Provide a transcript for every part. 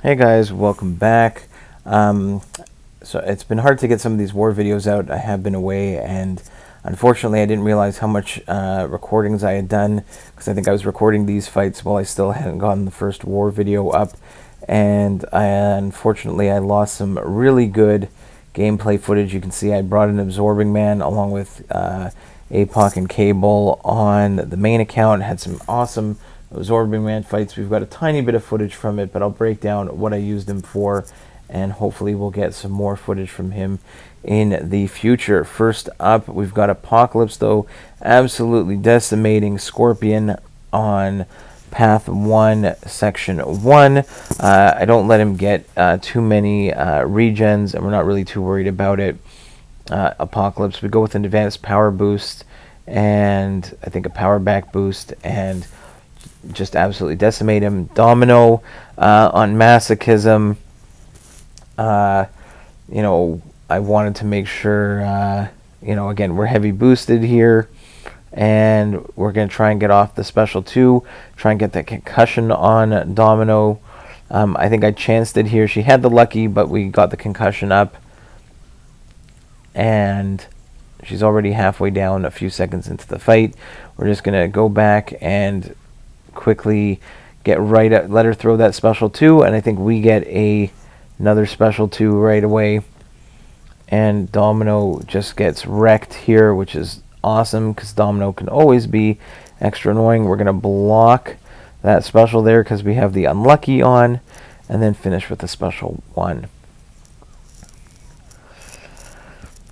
Hey guys, welcome back. So it's been hard to get some of these war videos out. I have been away, and unfortunately I didn't realize how much recordings I had done, because I think I was recording these fights while I still hadn't gotten the first war video up, and unfortunately I lost some really good gameplay footage. You can see I brought an Absorbing Man along with Apoc and Cable on the main account. Had some awesome Absorbing Man fights. We've got a tiny bit of footage from it, but I'll break down what I used him for, and hopefully we'll get some more footage from him in the future. First up, we've got Apocalypse, though, absolutely decimating Scorpion on Path 1, Section 1. I don't let him get too many regens, and we're not really too worried about it. Apocalypse, we go with an advanced power boost, and I think a power back boost, and just absolutely decimate him. Domino on Masochism. You know, I wanted to make sure, you know, again, we're heavy boosted here, and we're going to try and get off the special 2, try and get that concussion on Domino. I think I chanced it here. She had the lucky, but we got the concussion up, and she's already halfway down, a few seconds into the fight. We're just going to go back and quickly get right at, let her throw that special 2, and I think we get another special 2 right away, and Domino just gets wrecked here, which is awesome because Domino can always be extra annoying. We're gonna block that special there because we have the unlucky on, and then finish with the special 1.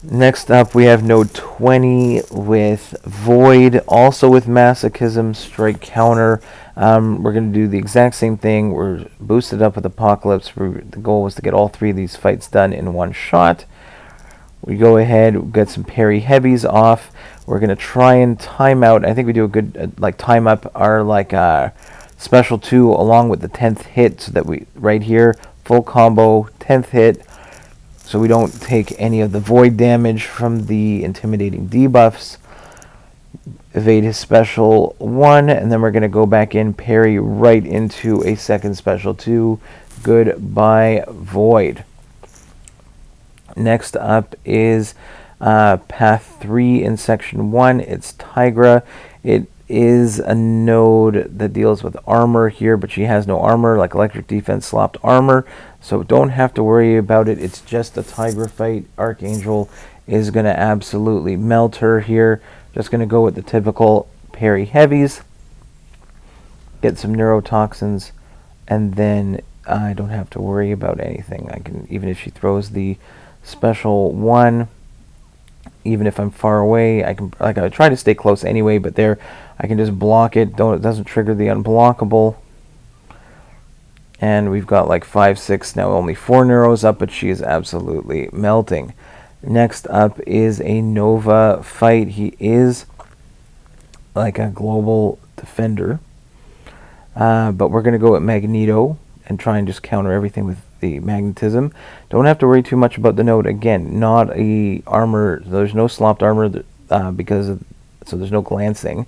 Next up, we have node 20 with Void, also with Masochism, strike counter. We're going to do the exact same thing. We're boosted up with Apocalypse. The goal was to get all 3 of these fights done in one shot. We go ahead, get some parry heavies off. We're going to try and time out. I think we do a good, time up our, special 2 along with the 10th hit, so that we, right here, full combo, 10th hit, so we don't take any of the void damage from the intimidating debuffs. Evade his special 1, and then we're going to go back in, parry right into a second special 2. Goodbye, Void. Next up is Path 3 in Section 1. It's Tigra. It is a node that deals with armor here, but she has no armor, like electric defense, slopped armor, so don't have to worry about it. It's just a Tigra fight. Archangel is going to absolutely melt her here. Just going to go with the typical parry heavies, get some neurotoxins, and then I don't have to worry about anything. I can, even if she throws the special 1, even if I'm far away, I can, I try to stay close anyway, but there I can just block it. It doesn't trigger the unblockable. And we've got 5, 6, now only 4 neuros up, but she is absolutely melting. Next up is a Nova fight. He is like a global defender, but we're going to go with Magneto and try and just counter everything with the magnetism. Don't have to worry too much about the node. Again, not a armor. There's no slopped armor so there's no glancing.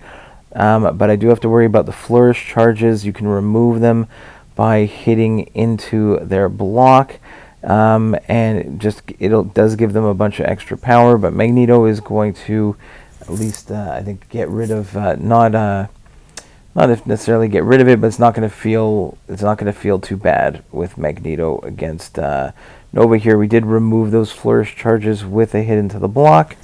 But I do have to worry about the flourish charges. You can remove them by hitting into their block, and it does give them a bunch of extra power. But Magneto is going to at least I think get rid of not necessarily get rid of it, but it's not going to feel too bad with Magneto against Nova here. We did remove those flourish charges with a hit into the block.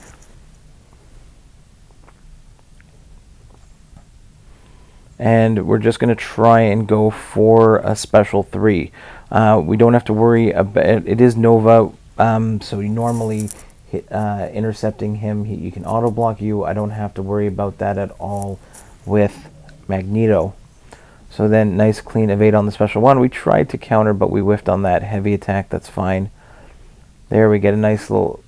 And we're just going to try and go for a special 3. We don't have to worry about it. It is Nova, so you normally hit, intercepting him, you can auto block you. I don't have to worry about that at all with Magneto. So then, nice clean evade on the special 1. We tried to counter, but we whiffed on that heavy attack. That's fine. There we get a nice little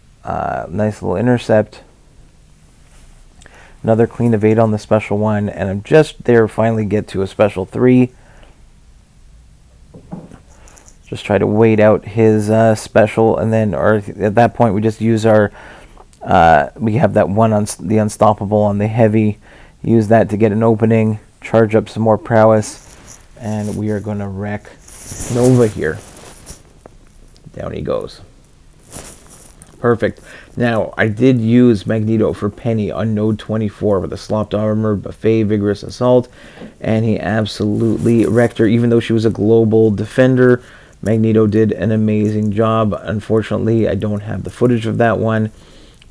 intercept. Another clean evade on the special 1, and I'm just there. Finally, get to a special 3. Just try to wait out his special, and then, or at that point, we just use our. We have that one on the unstoppable on the heavy. Use that to get an opening. Charge up some more prowess, and we are going to wreck Nova here. Down he goes. Perfect. Now, I did use Magneto for Peni on node 24 with a slopped armor, buffet, vigorous assault, and he absolutely wrecked her. Even though she was a global defender, Magneto did an amazing job. Unfortunately, I don't have the footage of that one,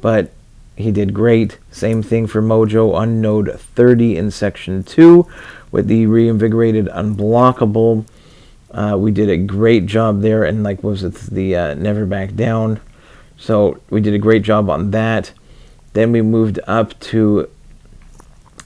but he did great. Same thing for Mojo on node 30 in section 2 with the reinvigorated unblockable. We did a great job there, and like, was it the never back down? So we did a great job on that. Then we moved up to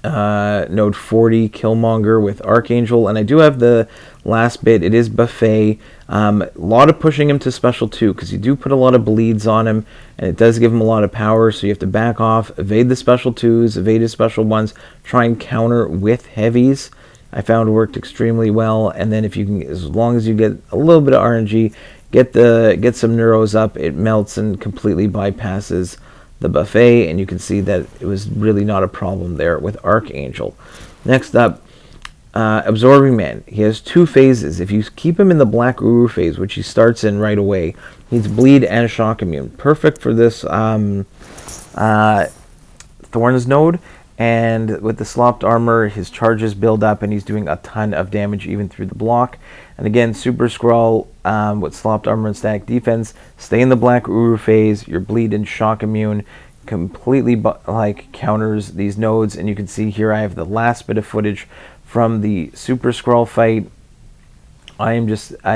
node 40, Killmonger with Archangel, and I do have the last bit. It is buffet. A lot of pushing him to special 2 because you do put a lot of bleeds on him, and it does give him a lot of power. So you have to back off, evade the special 2s, evade his special 1s, try and counter with heavies. I found it worked extremely well. And then if you can, as long as you get a little bit of RNG, get some neuros up, it melts and completely bypasses the buffet, and you can see that it was really not a problem there with Archangel. Next up, Absorbing Man. He has 2 phases. If you keep him in the Black Uru phase, which he starts in right away, he's bleed and shock immune. Perfect for this Thorns node. And with the slopped armor, his charges build up, and he's doing a ton of damage even through the block. And again, Super Skrull with slopped armor and static defense, stay in the Black Uru phase. Your bleed and shock immune completely like counters these nodes. And you can see here I have the last bit of footage from the Super Skrull fight. I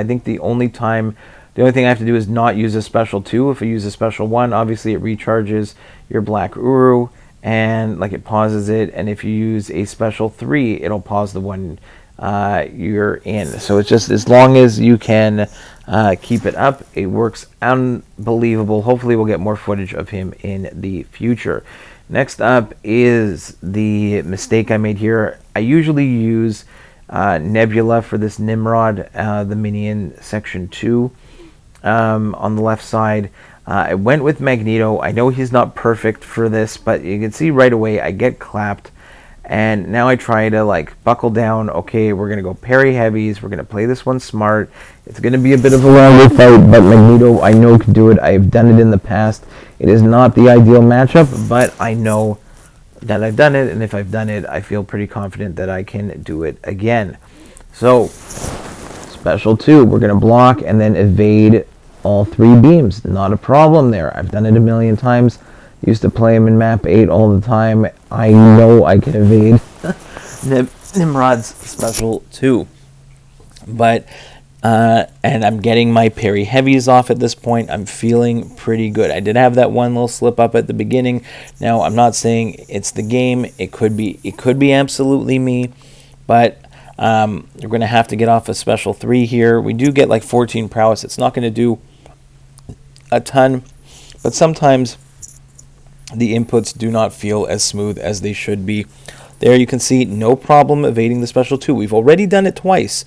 think the only thing I have to do is not use a special 2. If I use a special 1, obviously it recharges your Black Uru, and like it pauses it, and if you use a special 3, it'll pause the one you're in. So it's just as long as you can keep it up, it works unbelievable. Hopefully we'll get more footage of him in the future. Next up is the mistake I made here. I usually use Nebula for this Nimrod, the minion section 2 on the left side. I went with Magneto. I know he's not perfect for this, but you can see right away I get clapped, and now I try to like buckle down. Okay, we're gonna go parry heavies. We're gonna play this one smart. It's gonna be a bit of a longer fight, but Magneto I know can do it. I've done it in the past. It is not the ideal matchup, but I know that I've done it, and if I've done it, I feel pretty confident that I can do it again. So special 2, we're gonna block and then evade all 3 beams. Not a problem there. I've done it a million times. Used to play him in map 8 all the time. I know I can evade Nimrod's special 2. But and I'm getting my parry heavies off at this point. I'm feeling pretty good. I did have that one little slip up at the beginning. Now I'm not saying it's the game. It could be absolutely me, but you're going to have to get off a special 3 here. We do get like 14 prowess. It's not going to do a ton, but sometimes the inputs do not feel as smooth as they should be. There you can see no problem evading the special 2. We've already done it twice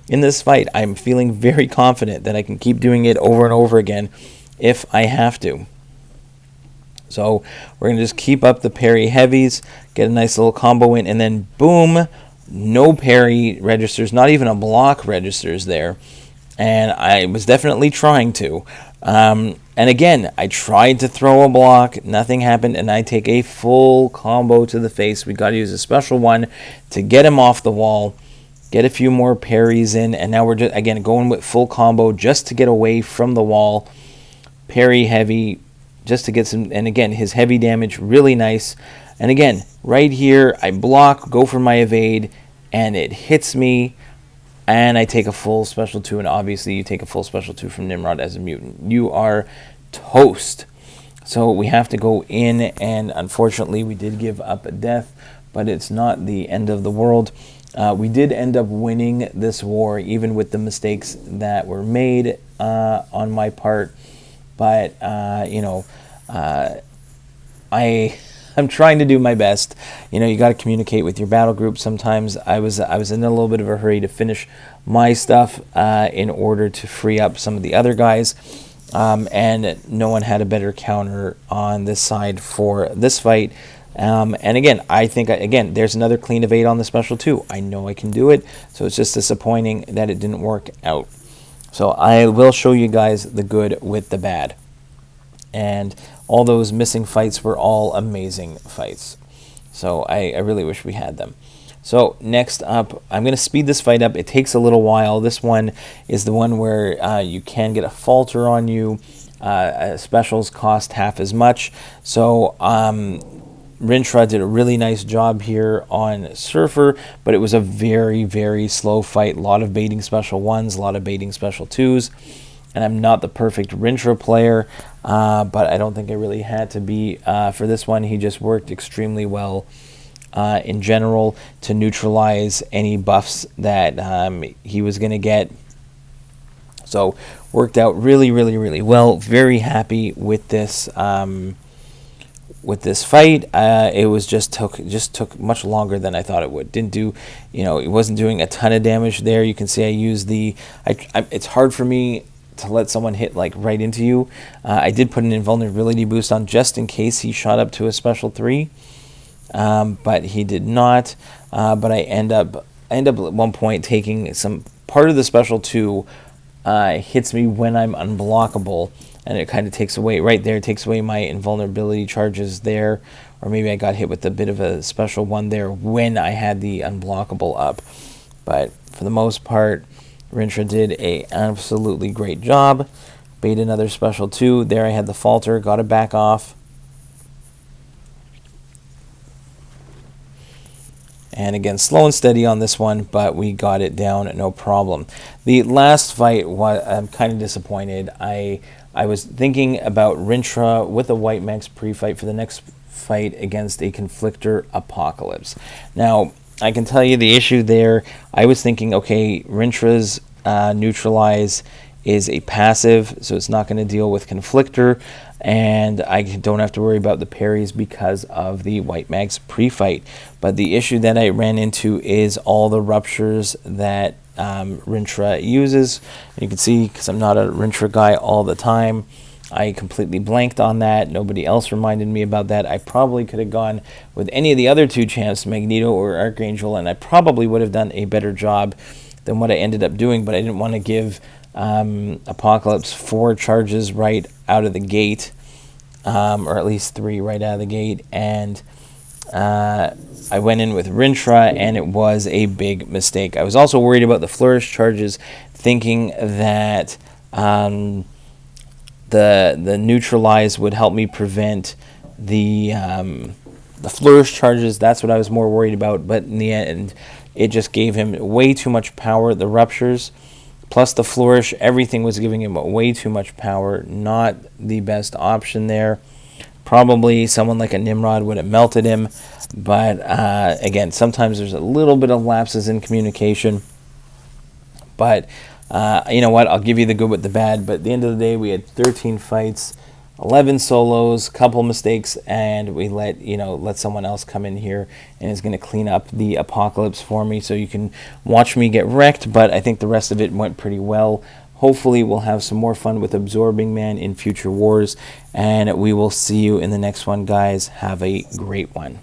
in this fight. I'm feeling very confident that I can keep doing it over and over again if I have to. So we're going to just keep up the parry heavies, get a nice little combo in, and then boom, no parry registers, not even a block registers there. And I was definitely trying to. And again, I tried to throw a block, nothing happened, and I take a full combo to the face. We got to use a special 1 to get him off the wall, get a few more parries in, and now we're just, again, going with full combo just to get away from the wall. Parry heavy, just to get some, and again, his heavy damage, really nice. And again, right here, I block, go for my evade, and it hits me. And I take a full special 2, and obviously you take a full special 2 from Nimrod as a mutant. You are toast. So we have to go in, and unfortunately we did give up a death, but it's not the end of the world. We did end up winning this war, even with the mistakes that were made on my part. But, I'm trying to do my best. You know, you got to communicate with your battle group. Sometimes I was in a little bit of a hurry to finish my stuff in order to free up some of the other guys, and no one had a better counter on this side for this fight. And again, I think, again, there's another clean of 8 on the special 2. I know I can do it, so it's just disappointing that it didn't work out. So I will show you guys the good with the bad. And all those missing fights were all amazing fights. So I really wish we had them. So next up, I'm going to speed this fight up. It takes a little while. This one is the one where you can get a falter on you. Specials cost half as much. So Rintrah did a really nice job here on Surfer, but it was a very, very slow fight. A lot of baiting special 1s, a lot of baiting special 2s. And I'm not the perfect Rintrah player, but I don't think I really had to be for this one. He just worked extremely well in general to neutralize any buffs that he was going to get. So worked out really, really, really well. Very happy with this fight. It was just took much longer than I thought it would. Didn't do, it wasn't doing a ton of damage there. You can see I used it's hard for me to let someone hit like right into you. I did put an invulnerability boost on just in case he shot up to a special 3, but he did not. But I end up at one point taking some part of the special 2 hits me when I'm unblockable, and it kind of takes away right there. It takes away my invulnerability charges there, or maybe I got hit with a bit of a special 1 there when I had the unblockable up. But for the most part, Rintrah did a absolutely great job. Bait another special 2. There I had the falter, got it back off. And again, slow and steady on this one, but we got it down, no problem. The last fight, I'm kind of disappointed. I was thinking about Rintrah with a White Max pre-fight for the next fight against a Conflictor Apocalypse. Now, I can tell you the issue there. I was thinking, okay, Rintrah's Neutralize is a passive, so it's not going to deal with Conflictor, and I don't have to worry about the parries because of the White Max pre-fight. But the issue that I ran into is all the ruptures that Rintrah uses. You can see, because I'm not a Rintrah guy all the time, I completely blanked on that. Nobody else reminded me about that. I probably could have gone with any of the other 2 champs, Magneto or Archangel, and I probably would have done a better job than what I ended up doing, but I didn't want to give Apocalypse 4 charges right out of the gate, or at least 3 right out of the gate, and I went in with Rintrah, and it was a big mistake. I was also worried about the Flourish charges, thinking that the Neutralize would help me prevent the Flourish charges. That's what I was more worried about, but in the end, it just gave him way too much power, the ruptures, plus the Flourish. Everything was giving him way too much power. Not the best option there. Probably someone like a Nimrod would have melted him, but again, sometimes there's a little bit of lapses in communication. But you know what? I'll give you the good with the bad. But at the end of the day, we had 13 fights, 11 solos, couple mistakes, and we let someone else come in here and is going to clean up the Apocalypse for me, so you can watch me get wrecked. But I think the rest of it went pretty well. Hopefully we'll have some more fun with Absorbing Man in future wars, and we will see you in the next one, guys. Have a great one.